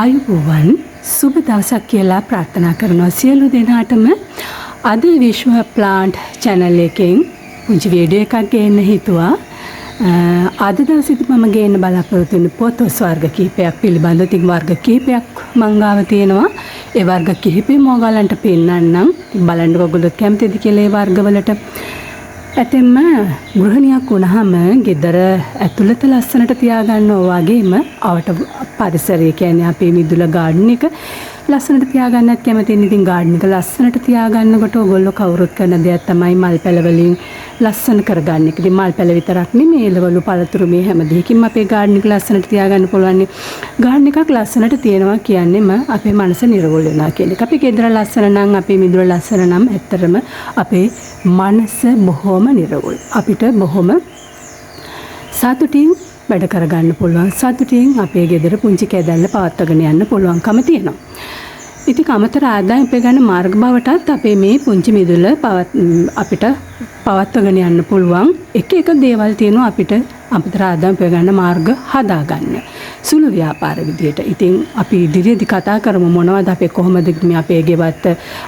ආයුබෝවන් සුබ දවසක් කියලා ප්‍රාර්ථනා කරනවා සියලු දෙනාටම. අද විශ්ව ප්ලාන්ට් channel එකෙන් පුංචි වීඩියෝ එකක් ගේන්න හිතුවා. අද දවසේදී මම ගේන්න බලාපොරොත්තු වෙන පොතොස් වර්ග කිහිපයක් පිළිබඳව තින් වර්ග කිහිපයක් මං ගාව තියෙනවා. ඒ වර්ග කිහිපෙම ඔයාලන්ට පෙන්නන්නම්. බලන්න ඔයගොල්ලෝ කැමතිද කියලා ඒ වර්ගවලට. ඇතෙන්ම ගෘහණියක් වුණාම ගෙදර ඇතුළත ලස්සනට තියාගන්නවා වගේම අවට පරිසරය කියන්නේ අපේ මිදුල ගාඩන් එක ලස්සනට තියාගන්නත් කැමතියි. ඉතින් ගාඩන් එක ලස්සනට තියාගන්නකොට ඔයගොල්ලෝ කවුරුත් කරන දෙයක් තමයි මල් පැල වලින් ලස්සන කරගන්න එක. ඉතින් මල් පැල විතරක් නෙමෙයි එළවලු පළතුරු මේ හැම දෙයකින්ම අපේ ගාඩන් එක ලස්සනට තියාගන්න පුළුවන්. ගාඩන් එකක් ලස්සනට තියෙනවා කියන්නේම අපේ මනස නිරවුල් වෙනවා කියන එක. අපේ ගෙදර ලස්සන නම් අපේ මිදුල ලස්සන නම් ඇත්තටම අපේ මනස බොහොම නිරවුල්. අපිට බොහොම සතුටින් වැඩ කරගන්න පුළුවන්. සතුටින් අපේ ගෙදර පුංචි කැදැල්ල පවත්වාගෙන යන්න පුළුවන්කම තියෙනවා. ඉතින් අමතර ආදායම් උපයගන්න මාර්ග බවටත් අපේ මේ පුංචි මිදුල අපිට පවත්වාගෙන යන්න පුළුවන් එක දේවල් තියෙනවා අපිට අමතර ආදායම් උපයගන්න මාර්ග හදාගන්න. සුළු ව්‍යාපාර විදියට. ඉතින් අපි ඉදිරියේදී කතා කරමු මොනවද අපි කොහොමද මේ අපේ ගෙවත්ත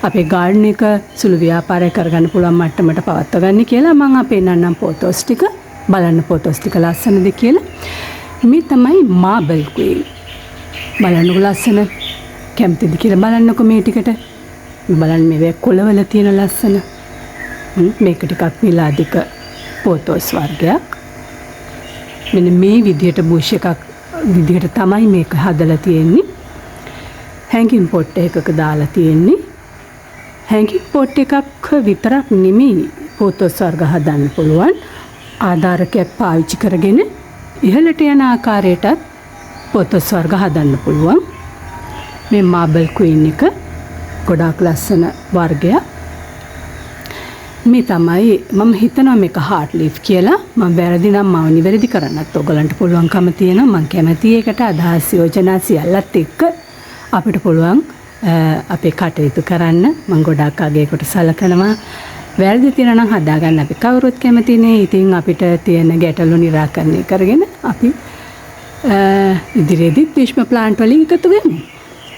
අපේ ගාඩන් එක සුළු ව්‍යාපාරය කරගන්න පුළුවන් මට්ටමට පවත්වාගන්නේ කියලා මම අපේ නන්නම් ෆොටෝස් ටික බලන්න ෆොටෝස් ටික ලස්සනද කියලා. මේ තමයි මාබල් ක්වීන්. බලන්නකො ලස්සන කැමතිද කියලා බලන්නකො මේ ටිකට. බලන්න මේ කොළවල තියෙන ලස්සන. මේක ටිකක් විලාදික ෆොටෝස් වර්ගයක්. මෙන්න මේ විදියට බුෂ් එකක් විදියට තමයි මේක හදලා තියෙන්නේ. හැංගින් පොට් එකක දාලා තියෙන්නේ. හැංගින් පොට් එකක් විතරක් නෙමෙයි ෆොටෝස් වර්ග හදන්න පුළුවන්. ආධාරකයක් පාවිච්චි කරගෙන ඉහළට යන ආකාරයටත් ෆොටෝස් වර්ග හදන්න පුළුවන්. මේ මාබල් ක්වීන් එක ගොඩාක් ලස්සන වර්ගයක්. මේ තමයි මම හිතනවා මේක හાર્ට් ලීෆ් කියලා. මම වැරදි නම් මම නිවැරදි කරන්නත් ඔයගලන්ට පුළුවන්කම තියෙනවා. මම කැමති එකට අදහස් යෝජනා සියල්ලත් එක්ක අපිට පුළුවන් අපේ කටයුතු කරන්න. මම ගොඩාක් අගයකට සලකනවා. වැරදි තියෙනවා නම් හදාගන්න අපි කවුරුත් කැමතිනේ. ඉතින් අපිට තියෙන ගැටලු निराකරණය කරගෙන අපි ඉදිරියේදී විශ්ව ප්ලාන්ට් වලින් එකතු වෙමු.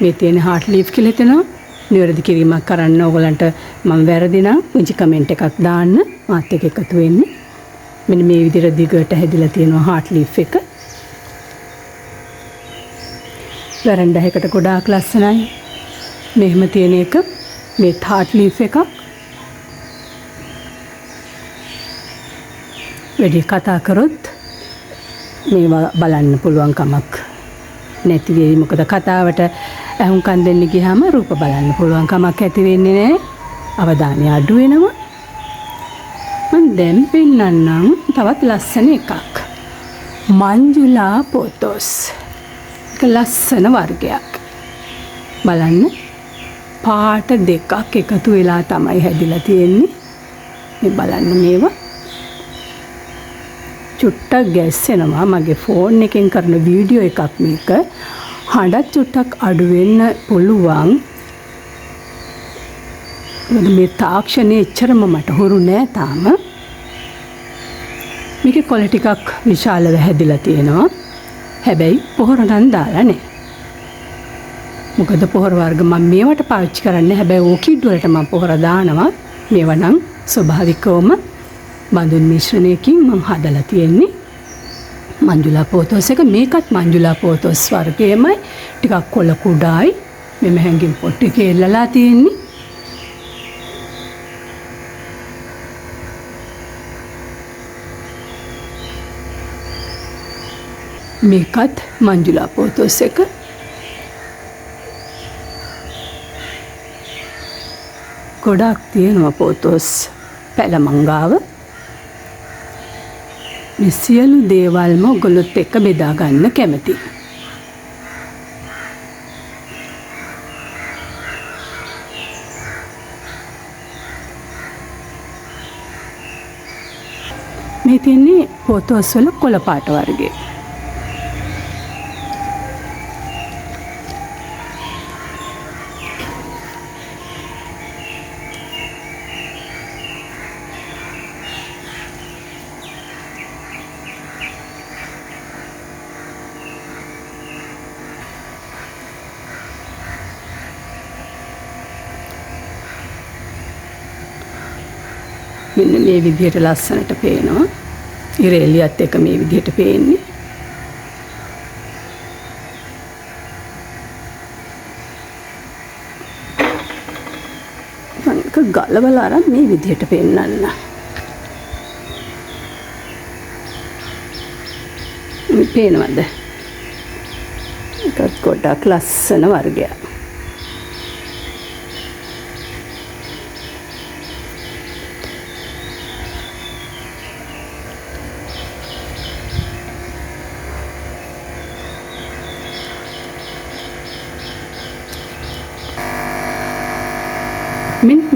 මේ තියෙන හાર્ට් ලීෆ් කියලා හිතනවා. නිවැරදි කිරීමක් කරන්න ඕගලන්ට මම වැරදි නම් පුංචි කමෙන්ට් එකක් දාන්න මාත් එක්ක එකතු වෙන්න. මෙන්න මේ විදිහට දිගට හැදිලා තියෙනවා හાર્ට් ලීෆ් එක. වැරන්ඩා එකට ගොඩාක් ලස්සනයි. මෙහෙම තියෙන එක මේ හાર્ට් ලීෆ් එකක්. වැඩි කතා කරොත් මේවා බලන්න පුළුවන් කමක් නැති වෙයි. මොකද කතාවට ඇහුම්කන් දෙන්න ගියාම රූප බලන්න පුළුවන් කමක් ඇති වෙන්නේ නැහැ. අවධානය අඩු වෙනවා. මම දැන් පෙන්නන්නම් තවත් ලස්සන එකක්. මංජුලා ෆොටෝස්. ඒක ලස්සන වර්ගයක්. බලන්න පාට දෙකක් එකතු වෙලා තමයි හැදිලා තියෙන්නේ. මේ බලන්න මේවා චුට්ටක් ගැස්සෙනවා. මගේ ෆෝන් එකෙන් කරන වීඩියෝ එකක් මේක. හඬත් චුට්ටක් අඩු වෙන්න පුළුවන්. මේ තාක්ෂණයේ එච්චරම මට හුරු නෑ තාම. මේකේ කොළ ටිකක් විශාලව හැදිලා තියෙනවා. හැබැයි පොහොර නම් දාලා නෑ. මොකද පොහොර වර්ග මම මේවට පාවිච්චි කරන්නේ. හැබැයි ඕකිඩ් වලට මම පොහොර දානවා. මේවා නම් ස්වභාවිකවම බඳුන් මිශ්‍රණයකින් මම හදලා තියෙන්නේ. මංජුලා ෆොටෝස් එක. මේකත් මංජුලා ෆොටෝස් වර්ගයමයි. ටිකක් කොළ කුඩායි. මෙම හැංගින් පොට් එකේ එල්ලලා තියෙන්නේ. මේකත් මංජුලා ෆොටෝස් එක. ගොඩාක් තියෙනවා ෆොටෝස් පැලමංගාව. මේ සියලු දේවල්ම ඔයගොල්ලොත් එක්ක බෙදා ගන්න කැමතියි. මේ තියෙන්නේ ෆොටෝස් වල කොළ පාට වර්ගය. මෙන්න මේ විදිහට ලස්සනට පේනවා. ඉර එළියත් එක මේ විදිහට පේන්නේ. මම ගලවලා අරන් මේ විදිහට පෙන්නන්න. මේ පේනවද? ඒකත් ගොඩක් ලස්සන වර්ගයක්.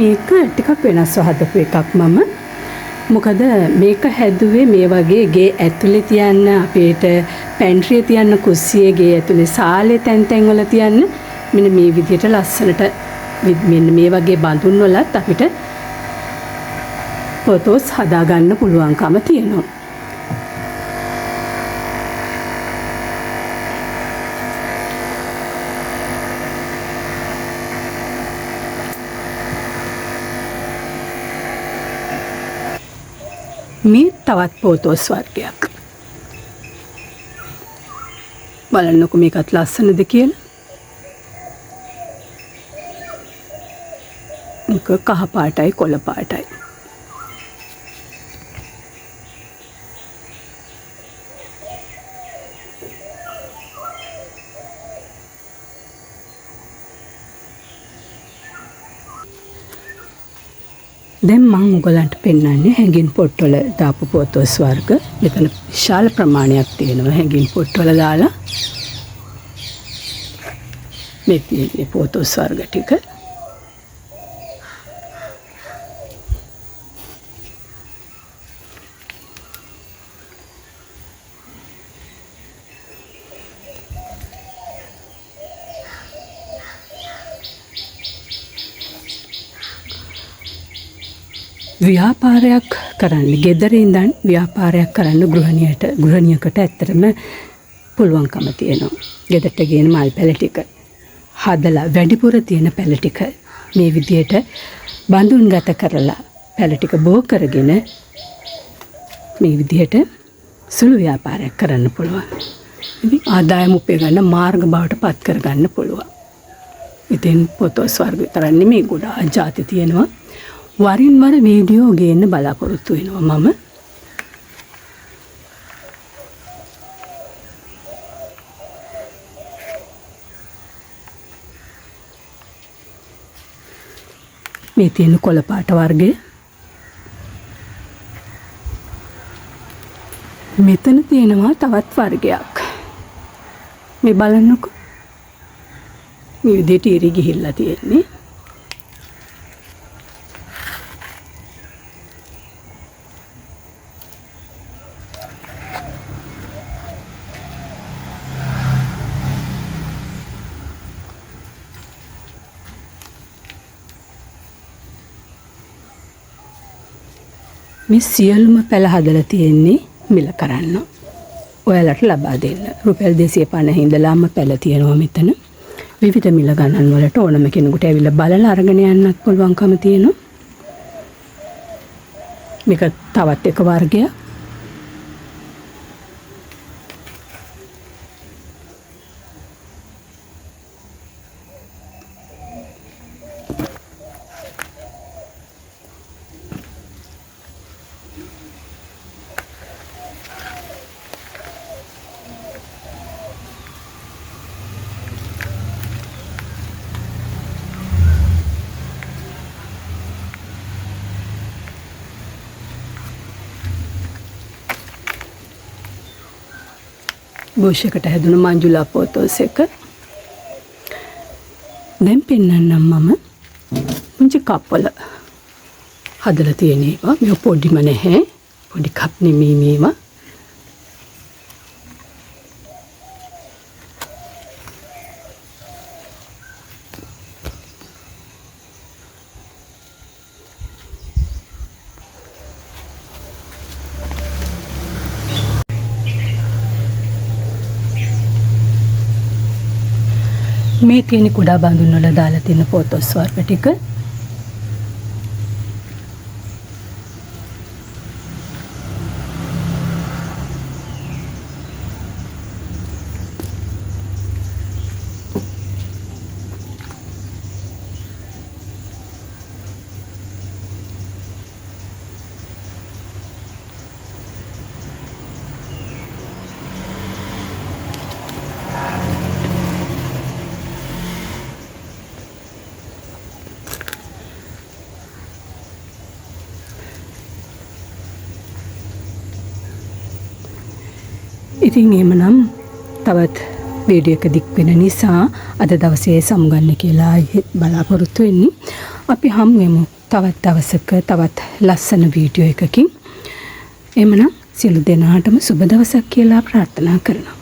මේක ටිකක් වෙනස්ව හදපු එකක් මම. මොකද මේක හැදුවේ මේ වගේ ගේ ඇතුලේ තියන්න අපේට පැන්ට්‍රියේ තියන්න කුස්සියේ ගේ ඇතුලේ සාලේ තැන් තැන් වල තියන්න මෙන්න මේ විදිහට ලස්සනට මෙන්න මේ වගේ බඳුන් වලත් අපිට ෆොටෝස් හදා ගන්න පුළුවන්කම තියෙනවා. මේ තවත් පොතෝස් වර්ගයක්. බලන්නකො මේකත් ලස්සනද කියලා. මේක කහ පාටයි කොළ පාටයි. දැන් මම ඔයගලන්ට පෙන්නන්නේ හැඟින් පොට්ටවල දාපු පොතෝස් වර්ග. මෙතන විශාල ප්‍රමාණයක් තියෙනවා හැඟින් පොට්ටවල දාලා. මේ තියෙන්නේ පොතෝස් වර්ග ටික. ව්‍යාපාරයක් කරන්න ගෙදර ඉඳන් ව්‍යාපාරයක් කරන්න ගෘහණියකට ඇත්තටම පුළුවන්කම තියෙනවා. ගෙදරට ගෙන මල් පැල ටික හදලා වැඩිපුර තියෙන පැල ටික මේ විදියට බඳුන්ගත කරලා පැල ටික බෝ කරගෙන මේ විදියට සුළු ව්‍යාපාරයක් කරන්න පුළුවන්. ඉතින් ආදායම උපය ගන්න මාර්ග බවට පත් කරගන්න පුළුවන්. ඉතින් පොතෝස් වර්ග විතරක් නෙමෙයි ගොඩාක් ಜಾති තියෙනවා. වරින් වර වීඩියෝ ගේන්න බලාපොරොත්තු වෙනවා මම. මේ තියෙන කොළ පාට වර්ගය. මෙතන තියෙනවා තවත් වර්ගයක්. මේ බලන්නකෝ. මේ විදිහට ඉරි ගිහිල්ලා තියෙන්නේ. මේ සියලුම පැල හදලා තියෙන්නේ මිල කරන්න. ඔයාලට ලබා දෙන්න. රුපියල් 250 ඉඳලාම පැල තියෙනවා මෙතන. විවිධ මිල ගණන් වලට ඕනම කෙනෙකුට ඇවිල්ලා බලලා අරගෙන යන්නත් පුළුවන්කම තියෙනවා. මේක තවත් එක වර්ගයක්. බෝෂයකට හැදුණු මංජුලා පොතෝස් එක. දැන් පෙන්නන්නම් මම පුංචි කප් වල හදලා තියෙන ඒවා. මේ පොඩිම නැහැ. පොඩි කප් නෙමෙයි මේවා. මේ තියෙන කුඩා බඳුන් වල දාලා තියෙන පොතෝස් වර්ග ටික. ඉතින් එහෙමනම් තවත් වීඩියෝ එක දික් වෙන නිසා අද දවසේ සමුගන්න කියලා බලාපොරොත්තු වෙන්නේ. අපි හමු වෙමු තවත් දවසක තවත් ලස්සන වීඩියෝ එකකින්. එහෙමනම් සියලු දෙනාටම සුබ දවසක් කියලා ප්‍රාර්ථනා කරනවා.